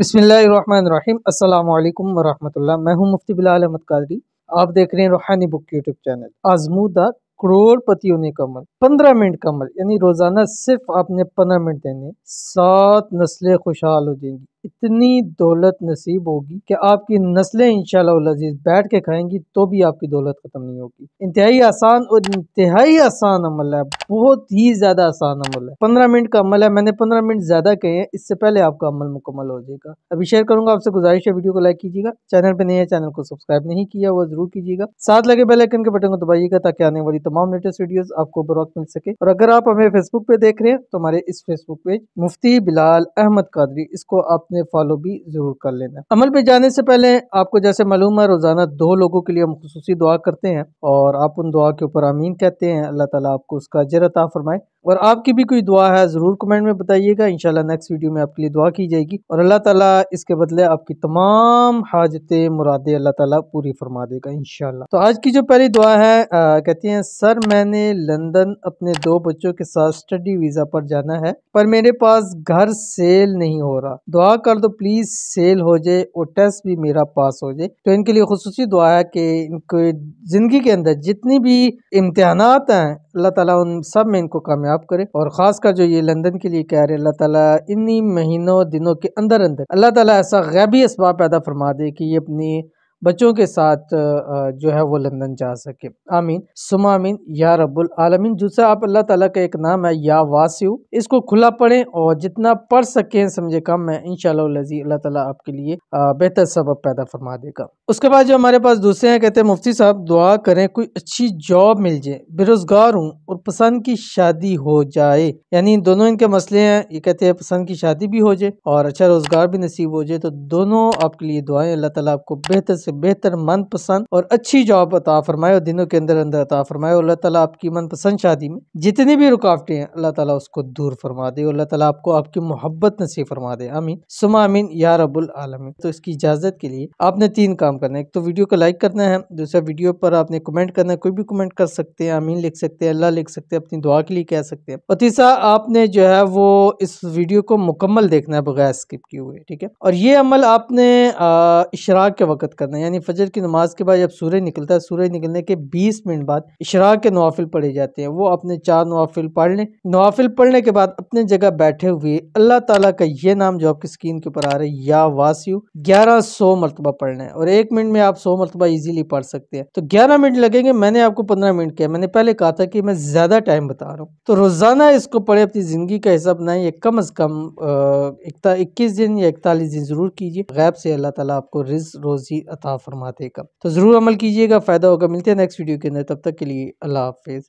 बिस्मिल्लाहिर्रहमानिर्रहीम अस्सलामु अलैकुम वरहमतुल्लाह। मैं हूं मुफ्ती बिलाल अहमद कादरी। आप देख रहे हैं रूहानी बुक यूट्यूब चैनल। आजमूदा करोड़पति होने का अमल, 15 मिनट का अमल, यानी रोजाना सिर्फ आपने 15 मिनट देने, 7 नस्लें खुशहाल हो जाएंगी। इतनी दौलत नसीब होगी कि आपकी नस्लें इंशाअल्लाह वल अजीज बैठ के खाएंगी तो भी आपकी दौलत खत्म नहीं होगी। इंतहाई आसान और इंतहाई आसान अमल है, बहुत ही ज्यादा आसान अमल है। 15 मिनट का अमल है, मैंने 15 मिनट ज्यादा कहे हैं, इससे पहले आपका अमल मुकम्मल हो जाएगा। अभी शेयर करूंगा, आपसे गुजारिश है वीडियो को लाइक कीजिएगा, चैनल पे नए हैं चैनल को सब्सक्राइब नहीं किया वो जरूर कीजिएगा, साथ लगे बेल आइकन के बटन को दबाइएगा ताकि आने वाली तमाम लेटेस्ट वीडियोस आपको बर वक्त मिल सके। और अगर आप हमें फेसबुक पे देख रहे हैं तो हमारे इस फेसबुक पेज मुफ्ती बिलाल अहमद कादरी, इसको आपने फॉलो भी जरूर कर लेना। अमल पे जाने से पहले आपको जैसे मालूम है रोजाना 2 लोगों के लिए हम खुसूसी दुआ करते हैं और आप उन दुआ के ऊपर आमीन कहते हैं। अल्लाह ताला आपको उसका अजर अता फरमाए। और आपकी भी कोई दुआ है जरूर कमेंट में बताइएगा, इंशाल्लाह नेक्स्ट वीडियो में आपके लिए दुआ की जाएगी और अल्लाह ताला इसके बदले आपकी तमाम हाजतें मुरादें अल्लाह ताला पूरी फरमा देगा इंशाल्लाह। तो आज की जो पहली दुआ है कहती हैं, सर मैंने लंदन अपने 2 बच्चों के साथ स्टडी वीजा पर जाना है पर मेरे पास घर सेल नहीं हो रहा, दुआ कर दो प्लीज सेल हो जाए और टेस्ट भी मेरा पास हो जाए। तो इनके लिए खुसूसी दुआ है कि इनको जिंदगी के अंदर जितनी भी इम्तिहानात हैं अल्लाह ताला उन सब में इनको कामयाब करे। और खासकर जो ये लंदन के लिए कह रहे हैं, अल्लाह ताला इन्हीं महीनों दिनों के अंदर अंदर अल्लाह ताला ऐसा गैबी असबाब पैदा फरमा दे कि ये अपनी बच्चों के साथ जो है वो लंदन जा सके। आमीन सुमा आमीन या रब्बुल आलमीन। दूसरा आप अल्लाह ताला का एक नाम है या वासिउ, इसको खुला पढ़ें और जितना पढ़ सकें समझे कम है, इंशाअल्लाह अल्लाह ताला आपके लिए बेहतर सबब पैदा फरमा देगा। उसके बाद जो हमारे पास दूसरे हैं, कहते हैं मुफ्ती साहब दुआ करें कोई अच्छी जॉब मिल जाए, बेरोजगार हूँ और पसंद की शादी हो जाए। यानी दोनों इनके मसले हैं। ये कहते हैं पसंद की शादी भी हो जाए और अच्छा रोजगार भी नसीब हो जाए, तो दोनों आपके लिए दुआएं। अल्लाह ताला आपको बेहतर से बेहतर मनपसंद और अच्छी जॉब अता फरमाए और दिनों के अंदर अंदर अता फरमाए। अल्लाह ताला आपकी मनपसंद शादी में जितनी भी रुकावटें हैं अल्लाह ताला उसको दूर फरमा दे। अल्लाह ताला आपको आपकी मोहब्बत नसीब फरमा दे। आमीन सुमा आमीन या रब्बुल आलमीन। तो इसकी इजाजत के लिए आपने 3 काम करना है। एक तो वीडियो को लाइक करना है, दूसरा वीडियो पर आपने कमेंट करना है, कोई भी कमेंट कर सकते हैं, आमीन लिख सकते हैं, अल्लाह लिख सकते हैं, अपनी दुआ के लिए कह सकते हैं। और तीसरा आपने जो है वो इस वीडियो को मुकम्मल देखना है बगैर स्किप किए हुए, ठीक है। और ये अमल आपने इशराक के वक्त करना है, यानी फजर की नमाज के बाद जब सूरज निकलता है, सूरज निकलने के 20 मिनट बाद इशराक के नवाफिल पढ़े जाते हैं, वो आपने 4 नवाफिल पढ़ लें। नवाफिल पढ़ने के बाद अपने जगह बैठे हुए अल्लाह ताला का ये नाम जो आपकी स्क्रीन के ऊपर आ रहा है या वासियु 1100 मरतबा पढ़ना है और 1 मिनट में आप 100 मरतबा इजीली पढ़ सकते हैं। तो 11 मिनट लगेंगे, मैंने आपको 15 मिनट किया। मैंने पहले कहा था कि मैं ज्यादा टाइम बता रहा हूँ, तो रोजाना इसको पढ़े, अपनी जिंदगी का हिस्सा बनाए। ये कम अज कम 21 दिन या 41 दिन जरूर कीजिए। गैब से अल्लाह ताला आपको रिज़्क़ रोजी अता फरमा देगा। तो जरूर अमल कीजिएगा, फायदा होगा। मिलते हैं नेक्स्ट वीडियो के अंदर, तब तक के लिए अल्लाह हाफिज।